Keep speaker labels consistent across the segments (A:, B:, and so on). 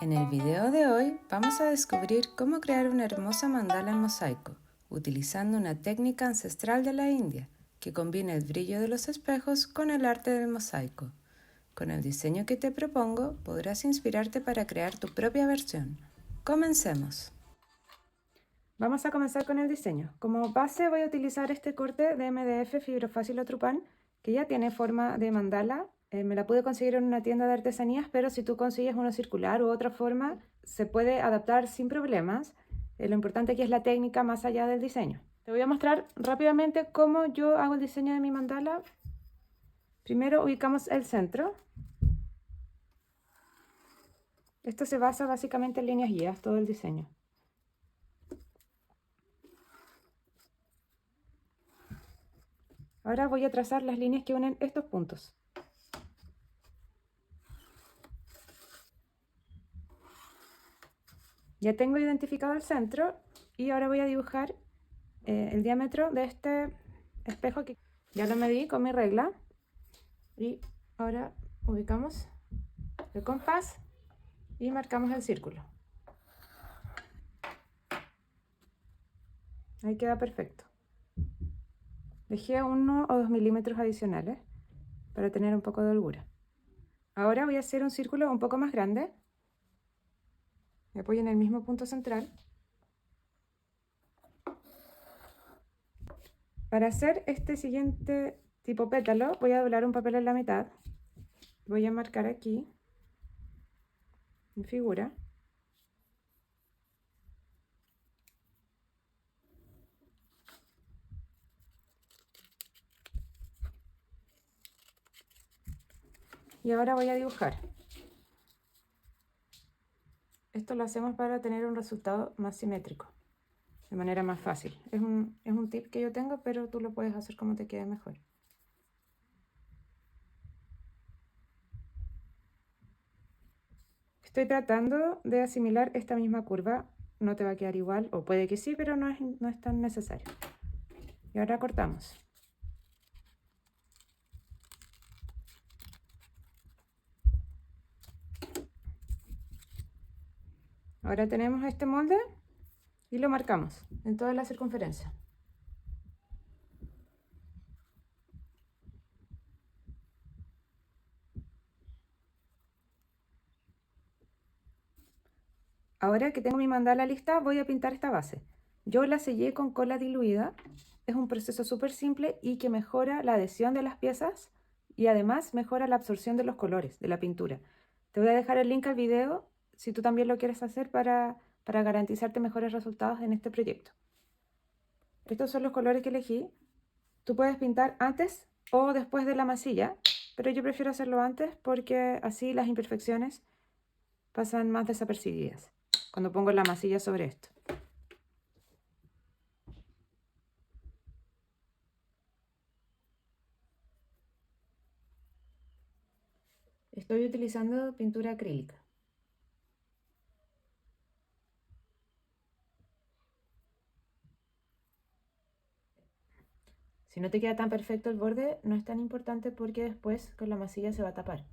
A: En el video de hoy vamos a descubrir cómo crear una hermosa mandala en mosaico, utilizando una técnica ancestral de la India que combina el brillo de los espejos con el arte del mosaico. Con el diseño que te propongo podrás inspirarte para crear tu propia versión. ¡Comencemos! Vamos a comenzar con el diseño. Como base voy a utilizar este corte de MDF Fibrofácil Otrupan que ya tiene forma de mandala. Me la pude conseguir en una tienda de artesanías, pero si tú consigues uno circular u otra forma, se puede adaptar sin problemas. Lo importante aquí es la técnica más allá del diseño. Te voy a mostrar rápidamente cómo yo hago el diseño de mi mandala. Primero ubicamos el centro. Esto se basa básicamente en líneas guías, todo el diseño. Ahora voy a trazar las líneas que unen estos puntos. Ya tengo identificado el centro y ahora voy a dibujar el diámetro de este espejo que ya lo medí con mi regla. Y ahora ubicamos el compás y marcamos el círculo. Ahí queda perfecto. Dejé 1 o 2 milímetros adicionales para tener un poco de holgura. Ahora voy a hacer un círculo un poco más grande. Me apoyo en el mismo punto central. Para hacer este siguiente tipo pétalo voy a doblar un papel en la mitad. Voy a marcar aquí mi figura. Y ahora voy a dibujar. Esto lo hacemos para tener un resultado más simétrico, de manera más fácil. Es un tip que yo tengo, pero tú lo puedes hacer como te quede mejor. Estoy tratando de asimilar esta misma curva. No te va a quedar igual, o puede que sí, pero no es tan necesario. Y ahora cortamos. Ahora tenemos este molde y lo marcamos en toda la circunferencia. Ahora que tengo mi mandala lista, voy a pintar esta base. Yo la sellé con cola diluida. Es un proceso súper simple y que mejora la adhesión de las piezas y además mejora la absorción de los colores de la pintura. Te voy a dejar el link al video si tú también lo quieres hacer para garantizarte mejores resultados en este proyecto. Estos son los colores que elegí. Tú puedes pintar antes o después de la masilla, pero yo prefiero hacerlo antes porque así las imperfecciones pasan más desapercibidas cuando pongo la masilla sobre esto. Estoy utilizando pintura acrílica. Si no te queda tan perfecto el borde, no es tan importante porque después con la masilla se va a tapar.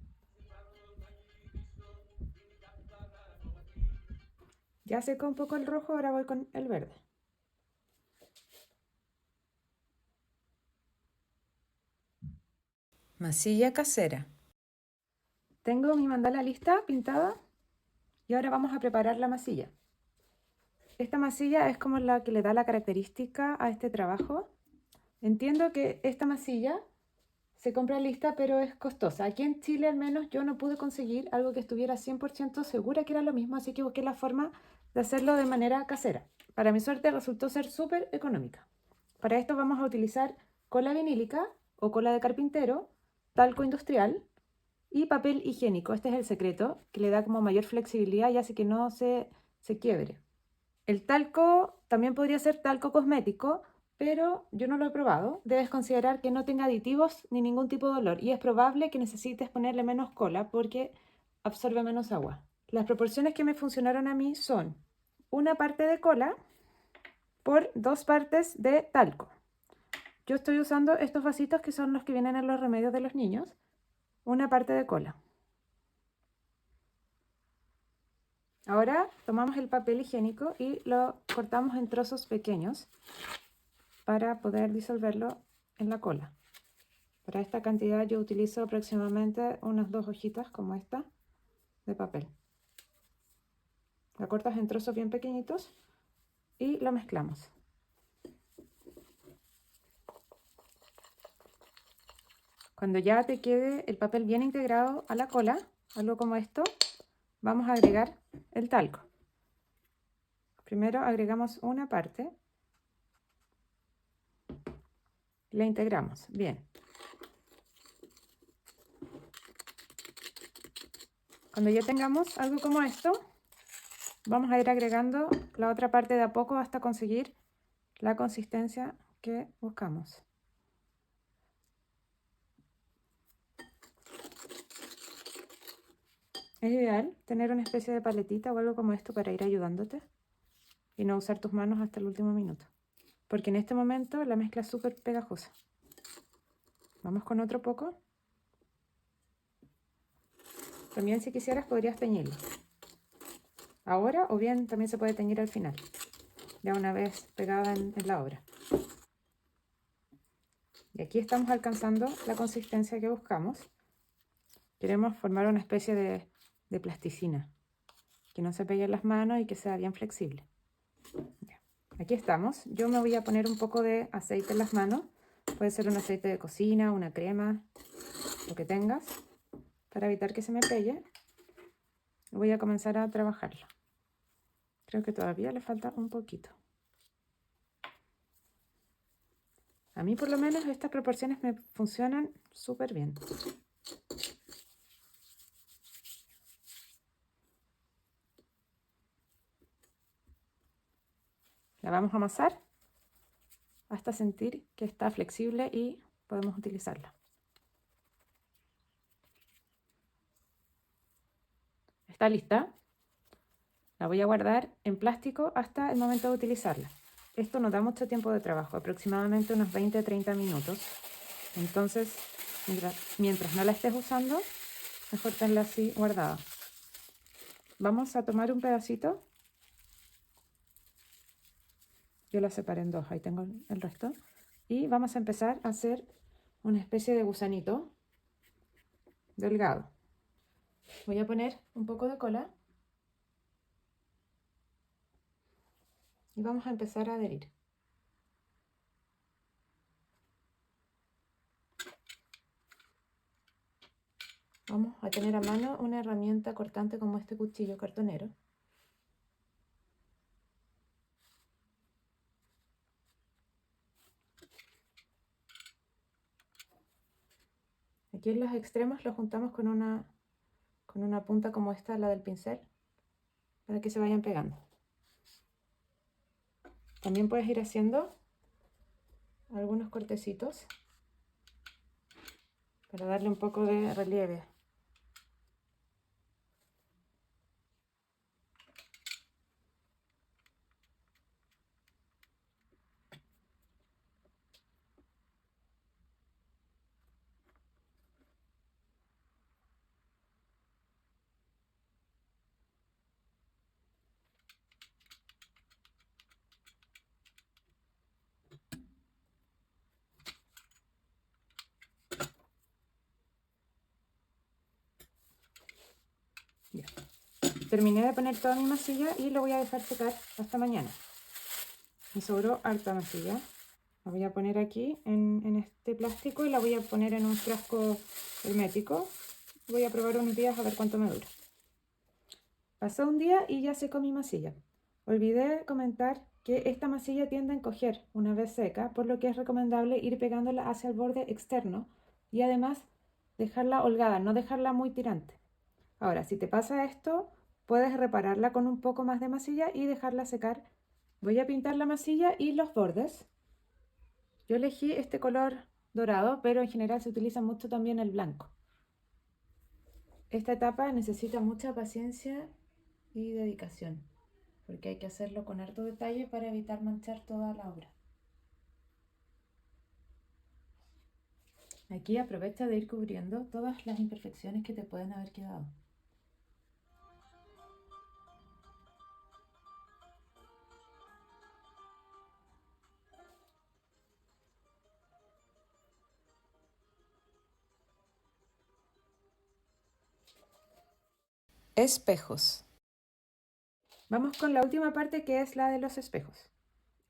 A: Ya secó un poco el rojo, ahora voy con el verde. Masilla casera. Tengo mi mandala lista, pintada, y ahora vamos a preparar la masilla. Esta masilla es como la que le da la característica a este trabajo. Entiendo que esta masilla se compra lista, pero es costosa. Aquí en Chile al menos yo no pude conseguir algo que estuviera 100% segura que era lo mismo, así que busqué la forma de hacerlo de manera casera. Para mi suerte resultó ser súper económica. Para esto vamos a utilizar cola vinílica o cola de carpintero, talco industrial y papel higiénico. Este es el secreto, que le da como mayor flexibilidad y hace que no se quiebre. El talco también podría ser talco cosmético, pero yo no lo he probado. Debes considerar que no tenga aditivos ni ningún tipo de olor y es probable que necesites ponerle menos cola porque absorbe menos agua. Las proporciones que me funcionaron a mí son 1 parte de cola por 2 partes de talco. Yo estoy usando estos vasitos que son los que vienen en los remedios de los niños. 1 parte de cola. Ahora tomamos el papel higiénico y lo cortamos en trozos pequeños para poder disolverlo en la cola. Para esta cantidad yo utilizo aproximadamente unas 2 hojitas como esta de papel. La cortas en trozos bien pequeñitos y lo mezclamos. Cuando ya te quede el papel bien integrado a la cola, algo como esto, vamos a agregar el talco. Primero agregamos una parte, la integramos bien. Cuando ya tengamos algo como esto, vamos a ir agregando la otra parte de a poco hasta conseguir la consistencia que buscamos. Es ideal tener una especie de paletita o algo como esto para ir ayudándote y no usar tus manos hasta el último minuto, porque en este momento la mezcla es súper pegajosa. Vamos con otro poco. También si quisieras podrías teñirlo ahora o bien también se puede teñir al final, ya una vez pegada en la obra. Y aquí estamos alcanzando la consistencia que buscamos. Queremos formar una especie de plasticina, que no se pegue en las manos y que sea bien flexible. Ya. Aquí estamos. Yo me voy a poner un poco de aceite en las manos. Puede ser un aceite de cocina, una crema, lo que tengas, para evitar que se me pegue. Voy a comenzar a trabajarlo. Creo que todavía le falta un poquito. A mí por lo menos estas proporciones me funcionan súper bien. La vamos a amasar hasta sentir que está flexible y podemos utilizarla. Está lista. La voy a guardar en plástico hasta el momento de utilizarla. Esto nos da mucho tiempo de trabajo, aproximadamente unos 20-30 minutos. Entonces, mientras no la estés usando, mejor tenerla así guardada. Vamos a tomar un pedacito. Yo la separé en dos, ahí tengo el resto. Y vamos a empezar a hacer una especie de gusanito delgado. Voy a poner un poco de cola. Y vamos a empezar a adherir. Vamos a tener a mano una herramienta cortante como este cuchillo cartonero. Aquí en los extremos lo juntamos con una punta como esta, la del pincel, para que se vayan pegando. También puedes ir haciendo algunos cortecitos para darle un poco de relieve. Ya. Terminé de poner toda mi masilla y lo voy a dejar secar hasta mañana. Me sobró harta masilla. La voy a poner aquí en este plástico y la voy a poner en un frasco hermético. Voy a probar unos días a ver cuánto me dura. Pasó un día y ya secó mi masilla. Olvidé comentar que esta masilla tiende a encoger una vez seca, por lo que es recomendable ir pegándola hacia el borde externo y además dejarla holgada, no dejarla muy tirante. Ahora, si te pasa esto, puedes repararla con un poco más de masilla y dejarla secar. Voy a pintar la masilla y los bordes. Yo elegí este color dorado, pero en general se utiliza mucho también el blanco. Esta etapa necesita mucha paciencia y dedicación, porque hay que hacerlo con harto detalle para evitar manchar toda la obra. Aquí aprovecha de ir cubriendo todas las imperfecciones que te pueden haber quedado. Espejos. Vamos con la última parte, que es la de los espejos.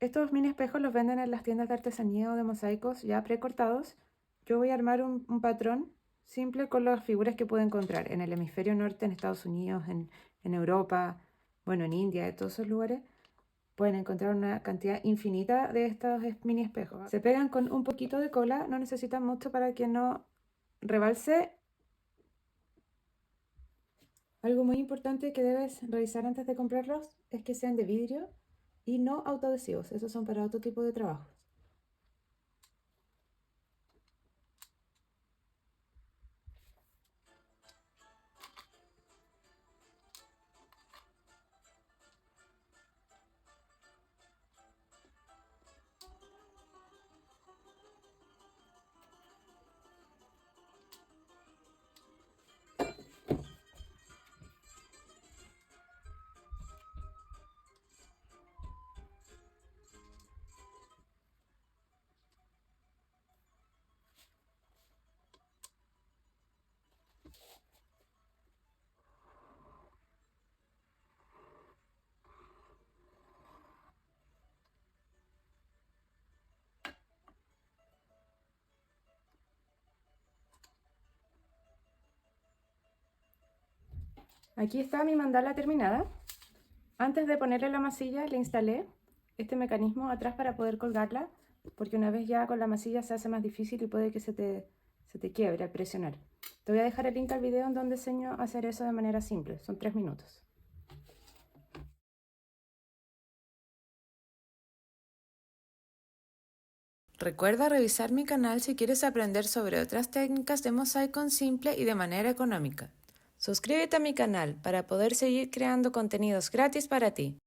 A: Estos mini espejos los venden en las tiendas de artesanía o de mosaicos ya precortados. Yo voy a armar un patrón simple con las figuras que puedo encontrar en el hemisferio norte, en Estados Unidos, en Europa, bueno, en India, en todos esos lugares. Pueden encontrar una cantidad infinita de estos mini espejos. Se pegan con un poquito de cola, no necesitan mucho para que no rebalse. Algo muy importante que debes revisar antes de comprarlos es que sean de vidrio y no autoadhesivos. Esos son para otro tipo de trabajos. Aquí está mi mandala terminada. Antes de ponerle la masilla le instalé este mecanismo atrás para poder colgarla, porque una vez ya con la masilla se hace más difícil y puede que se te quiebre al presionar. Te voy a dejar el link al video en donde enseño a hacer eso de manera simple. Son 3 minutos. Recuerda revisar mi canal si quieres aprender sobre otras técnicas de mosaico simple y de manera económica. Suscríbete a mi canal para poder seguir creando contenidos gratis para ti.